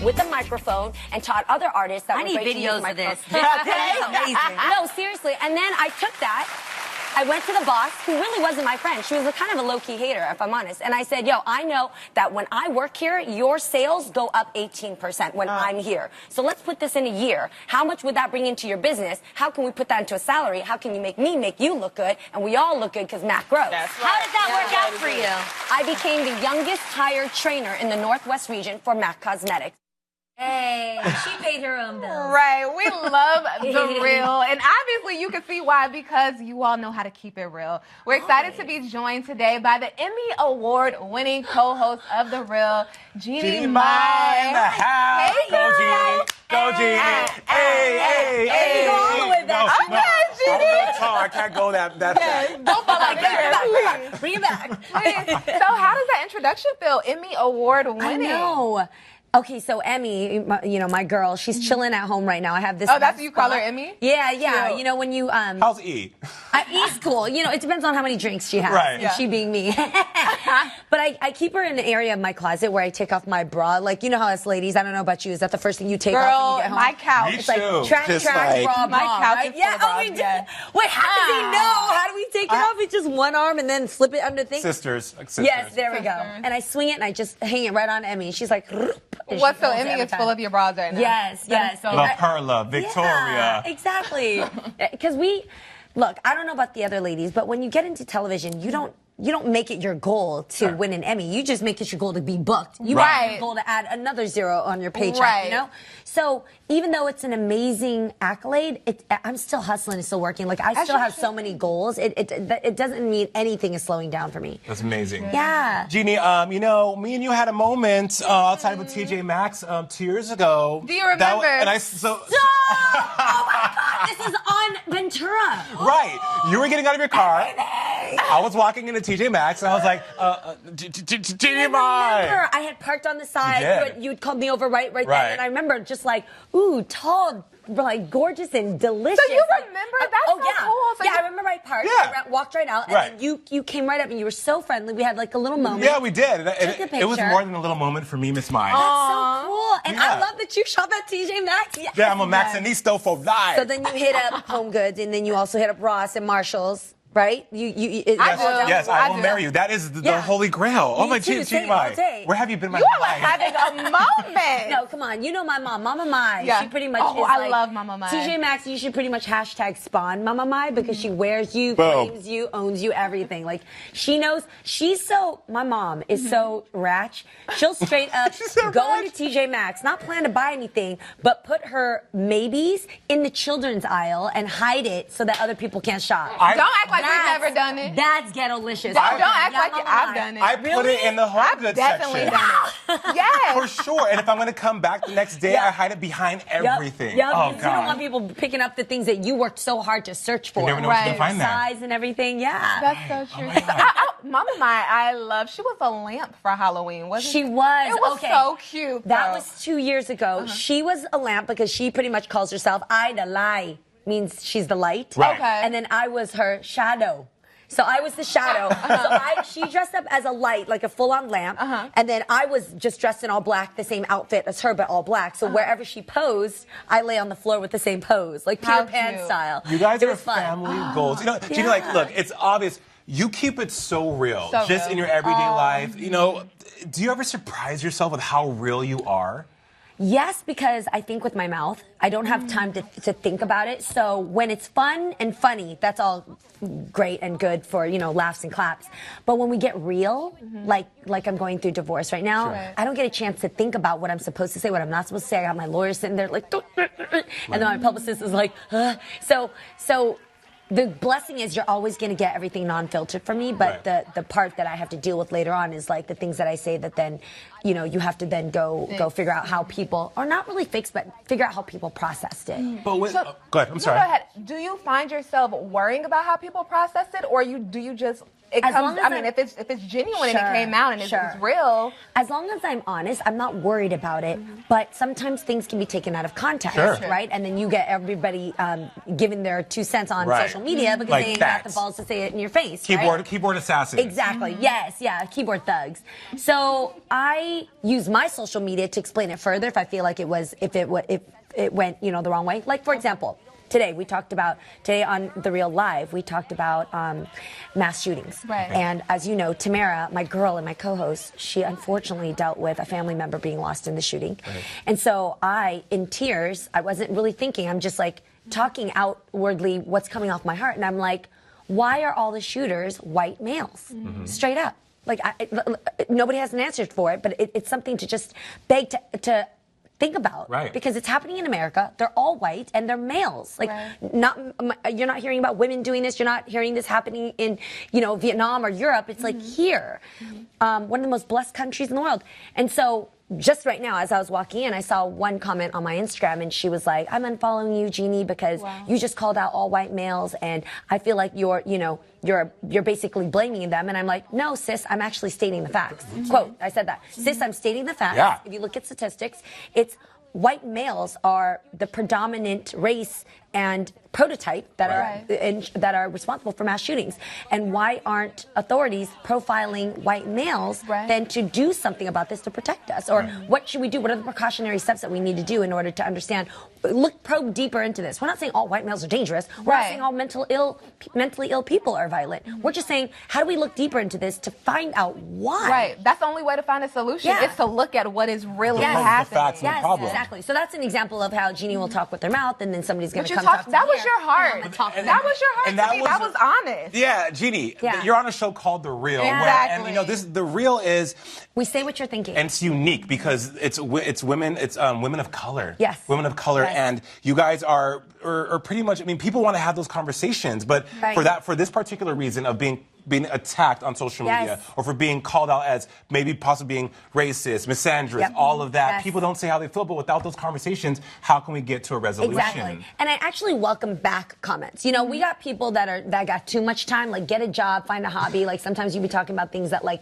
with a microphone and taught other artists that I were need great to use videos of this. microphones. This is amazing. No, seriously. And then I took that. I went to the boss, who really wasn't my friend. She was a kind of a low-key hater, if I'm honest. And I said, yo, I know that when I work here, your sales go up 18% when I'm here. So let's put this in a year. How much would that bring into your business? How can we put that into a salary? How can you make me make you look good? And we all look good because Mac grows. That's right. How does that work out for you? I became the youngest hired trainer in the Northwest region for Mac Cosmetics. Hey, she paid her own bills. Right. We love the real. And obviously you can see why, because you all know how to keep it real. We're excited to be joined today by the Emmy Award-winning co-host of The Real, Jeannie Mai. in the house. Hey, Go, girl. Jeannie. Go, Jeannie. Hey. Go all the way back. Okay, Jeannie. I'm a little tall. I can't go that fast. Don't fall out there. Bring it back. So how does that introduction feel? Emmy Award-winning. I know. Okay, so Emmy, my girl, she's chilling at home right now. I have this. Oh, that's what you call her, Emmy? Yeah. Cute. You know, when you How's E? E's cool. You know, it depends on how many drinks she has. Right. And Yeah. she being me. But I keep her in an area of my closet where I take off my bra. Like, you know how us ladies, I don't know about you, is that the first thing you take off when you get home? My couch. Me It's like too. track, Just track, like- bra, My bra, couch right? is full Yeah. of Oh, bras, we did. yeah. Wait, how does he know? How do we take it off? It's just one arm and then slip it under things. Sisters. Like sisters. Yes, there we go. Sisters. And I swing it and I just hang it right on Emmy. She's like, and What, she so goes Emmy every is time. full of your bras right now? Yes. La Perla, Victoria. Yeah, exactly. Because look, I don't know about the other ladies, but when you get into television, you don't make it your goal to win an Emmy. You just make it your goal to be booked. You make it your goal to add another zero on your paycheck, you know? So even though it's an amazing accolade, I'm still hustling and still working. Like, I still have so many goals. It doesn't mean anything is slowing down for me. That's amazing. Yeah. Jeannie, me and you had a moment outside with TJ Maxx 2 years ago. Do you remember? Oh my God, this is on Ventura. Right. You were getting out of your car. I was walking into TJ Maxx and I was like, Jeannie Mai. Remember, I had parked on the side, but you'd called me over right then, and I remember just like, ooh, tall, like gorgeous and delicious. So you remember? That's so cool. So I remember I parked, I walked right out, and then you came right up and you were so friendly. We had like a little moment. Yeah, we did. Took a It was picture. more than a little moment for me, Miss Mai. That's so cool. And I Yeah. love that you shop at TJ Maxx. Yes. Yeah, I'm a Maxinisto for life. So then you hit up Home Goods, and then you also hit up Ross and Marshall's. Right? Yes, I will marry you. That is the holy grail. Oh my Jeannie Mai. Where have you been my You whole are like life? having a moment. No, come on. You know my mom, Mama Mai. Yeah. She pretty much Oh, is I like, love Mama Mai. TJ Maxx, you should pretty much hashtag spawn Mama Mai because she wears you, Boom. claims you, owns you, everything. Like, she knows. My mom is so ratch. She'll straight up go into TJ Maxx, not plan to buy anything, but put her maybes in the children's aisle and hide it so that other people can't shop. Don't act like we've never done it. That's ghetto-licious. Don't act like I've done it. I put it in the home goods Definitely section. done it. Yes. For sure. And if I'm going to come back the next day, I hide it behind everything. Yep. Oh, You don't want God. people picking up the things that you worked so hard to search for. You never know what you can find there. Size and everything, yeah. That's so true. my God. Mama Mai, she was a lamp for Halloween, wasn't she? She was. It was okay. so cute. That though. was 2 years ago. She was a lamp because she pretty much calls herself the lie, means she's the light. Right. Okay. And then I was her shadow. So I was the shadow. So she dressed up as a light, like a full-on lamp. And then I was just dressed in all black, the same outfit as her, but all black. So wherever she posed, I lay on the floor with the same pose, like Peter Pan style. You guys It are was fun. family goals. You know, Jeannie, like, look, it's obvious. You keep it so real, So just real. in your everyday life. You know, do you ever surprise yourself with how real you are? Yes, because I think with my mouth, I don't have time to think about it. So when it's fun and funny, that's all great and good for, laughs and claps. But when we get real, like I'm going through divorce right now, I don't get a chance to think about what I'm supposed to say, what I'm not supposed to say. I got my lawyer sitting there like, and then my publicist is like, So the blessing is you're always going to get everything non-filtered from me, but the part that I have to deal with later on is like the things that I say that then, you have to then go figure out how people, or not really fix, but figure out how people processed it. But when, go ahead. I'm No, sorry. go ahead. Do you find yourself worrying about how people process it, or do you just it As comes. long as I mean, if it's genuine and it came out and it's real. As long as I'm honest, I'm not worried about it. But sometimes things can be taken out of context, right? And then you get everybody giving their 2 cents on social media because they ain't got the balls to say it in your face. Keyboard assassins. Exactly. Yes. Yeah. Keyboard thugs. So I use my social media to explain it further if I feel like it went the wrong way. Like, for example. Today on The Real Live, we talked about mass shootings. Right. And as you know, Tamera, my girl and my co-host, she unfortunately dealt with a family member being lost in the shooting. Right. And so in tears, I wasn't really thinking. I'm just like talking outwardly what's coming off my heart. And I'm like, why are all the shooters white males? Straight up. Like, nobody has an answer for it, but it's something to just beg to think about, because it's happening in America. They're all white and they're males. Like, you're not hearing about women doing this. You're not hearing this happening in, Vietnam or Europe. It's like here, one of the most blessed countries in the world. And so just right now, as I was walking in, I saw one comment on my Instagram, and she was like, "I'm unfollowing you, Jeannie, because you just called out all white males, and I feel like you're basically blaming them." And I'm like, "No, sis, I'm actually stating the facts." Quote, I said that. "Sis, I'm stating the facts." Yeah. If you look at statistics, it's white males are the predominant race and prototype that are responsible for mass shootings. And why aren't authorities profiling white males then to do something about this to protect us? Or what should we do? What are the precautionary steps that we need to do in order to understand? Probe deeper into this. We're not saying all white males are dangerous. We're not saying all mentally ill people are violent. We're just saying, how do we look deeper into this to find out why? Right. That's the only way to find a solution is to look at what is really happening. The facts and the problem. Exactly. So that's an example of how Jeannie will talk with their mouth, and then somebody's going to come talk to That was her. your heart. That was your heart. That was honest. Yeah, Jeannie, you're on a show called The Real. Exactly. And The Real is... We say what you're thinking. And it's unique because it's women, women of color. Yes. Women of color. Yes. And you guys are pretty much, I mean, people want to have those conversations, but for this particular reason of being attacked on social media, or for being called out as maybe possibly being racist, misandrous, all of that. People don't say how they feel, but without those conversations, how can we get to a resolution? Exactly. And I actually welcome back comments. We got people that got too much time, like get a job, find a hobby. Like sometimes you be talking about things that like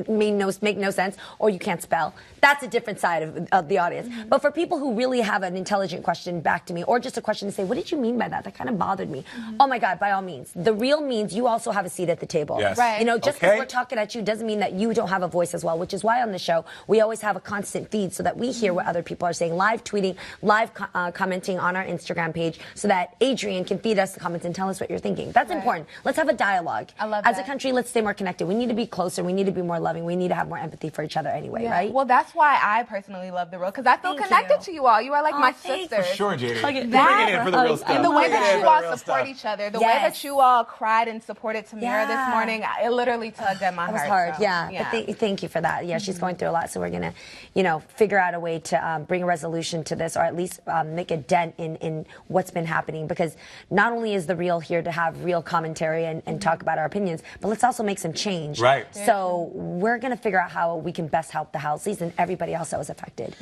make no sense, or you can't spell. That's a different side of the audience. But for people who really have an intelligent question back to me, or just a question to say, what did you mean by that? That kind of bothered me. Oh my God, by all means. The Real means you also have a seat at the table. Yes. Right. Just because we're talking at you doesn't mean that you don't have a voice as well, which is why on the show we always have a constant feed so that we hear what other people are saying, live tweeting, live commenting on our Instagram page, so that Adrian can feed us the comments and tell us what you're thinking. That's important. Let's have a dialogue. I love As a country, let's stay more connected. We need to be closer. We need to be more loving. We need to have more empathy for each other anyway, right? Well, that's why I personally love The Real, because I feel connected to you all. You are like my sisters. For sure, Jeannie. Bring it in for the real stuff. And the way that you all support each other, the way that you all cried and supported Tamera this morning, it literally tugged at my heart. It was hard, so, But thank you for that. Yeah, she's going through a lot, so we're going to, figure out a way to bring a resolution to this, or at least make a dent in what's been happening, because not only is The Real here to have real commentary and talk about our opinions, but let's also make some change. Right. So we're going to figure out how we can best help the Houseys and everybody else that was affected.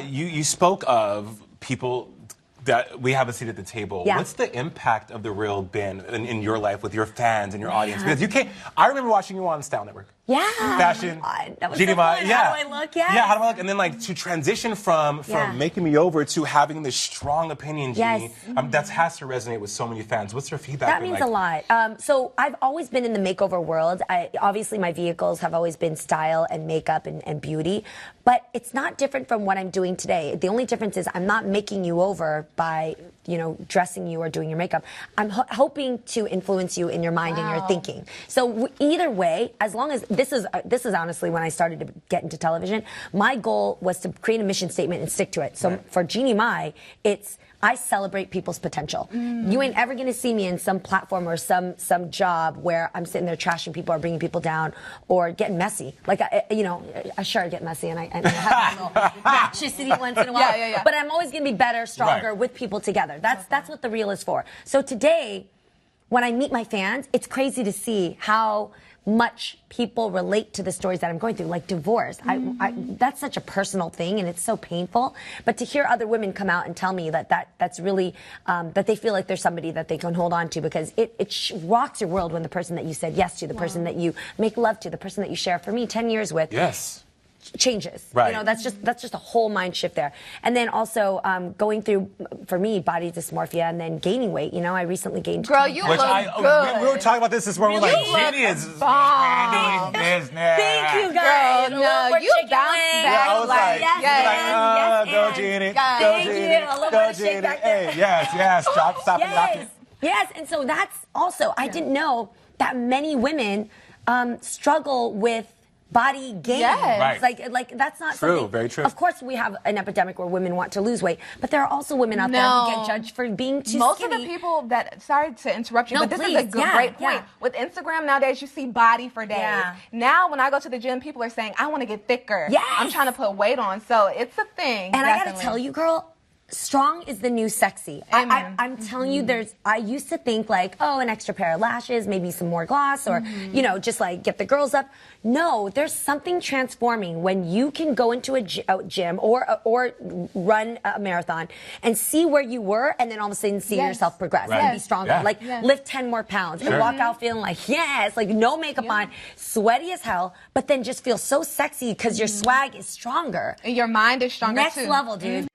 You spoke of people that we have a seat at the table. Yeah. What's the impact of The Real been in your life with your fans and your audience? Because I remember watching you on Style Network. Yeah. Fashion. That was Jeannie Mai. How do I look? Yeah, how do I look? And then to transition from making me over to having this strong opinion, Jeannie, that has to resonate with so many fans. What's your feedback? That means a lot. So I've always been in the makeover world. Obviously my vehicles have always been style and makeup and beauty, but it's not different from what I'm doing today. The only difference is I'm not making you over by dressing you or doing your makeup. I'm hoping to influence you in your mind and your thinking. So either way, as long as this is honestly when I started to get into television, my goal was to create a mission statement and stick to it. So for Jeannie Mai, it's I celebrate people's potential. You ain't ever gonna see me in some platform or some job where I'm sitting there trashing people or bringing people down or getting messy. Like I sure get messy and I have a little toxicity once in a while. Yeah. But I'm always gonna be better, stronger with people together. That's what The Real is for. So today, when I meet my fans, it's crazy to see how much people relate to the stories that I'm going through, like divorce. That's such a personal thing, and it's so painful. But to hear other women come out and tell me that's really that they feel like there's somebody that they can hold on to, because it rocks your world when the person that you said yes to, the person that you make love to, the person that you share, for me, 10 years with. Yes. Changes. Right. You know, that's just a whole mind shift there. And then also going through, for me, body dysmorphia and then gaining weight. You know, I recently gained. Girl, you look good. We were talking about this morning. We're like, Jeannie is handling business. Thank you, guys. Girl, no, you bounced back. I was like, yes, go and. Jeannie, Yes. go Thank you. Jeannie, A little go bit of shake Jeannie. back there. Hey, yes, stop and rock it. Yes, and so that's also, I didn't know that many women struggle with body gain. Yes. Right. Like that's not True, something. very true. Of course, we have an epidemic where women want to lose weight, but there are also women out there who get judged for being too Most skinny. of the people that, sorry to interrupt you, No, but this please. is a great point. Yeah. With Instagram nowadays, you see body for days. Yeah. Now, when I go to the gym, people are saying, I want to get thicker. Yes. I'm trying to put weight on. So it's a thing. And I gotta tell you, girl, strong is the new sexy. I'm telling you, I used to think like, oh, an extra pair of lashes, maybe some more gloss, or, you know, just like get the girls up. No, there's something transforming when you can go into a gym or run a marathon and see where you were, and then all of a sudden see yourself progress and be stronger. Yeah. Like lift 10 more pounds and walk out feeling like, yes, like no makeup on, sweaty as hell, but then just feel so sexy because your swag is stronger. And your mind is stronger Next too. level, dude.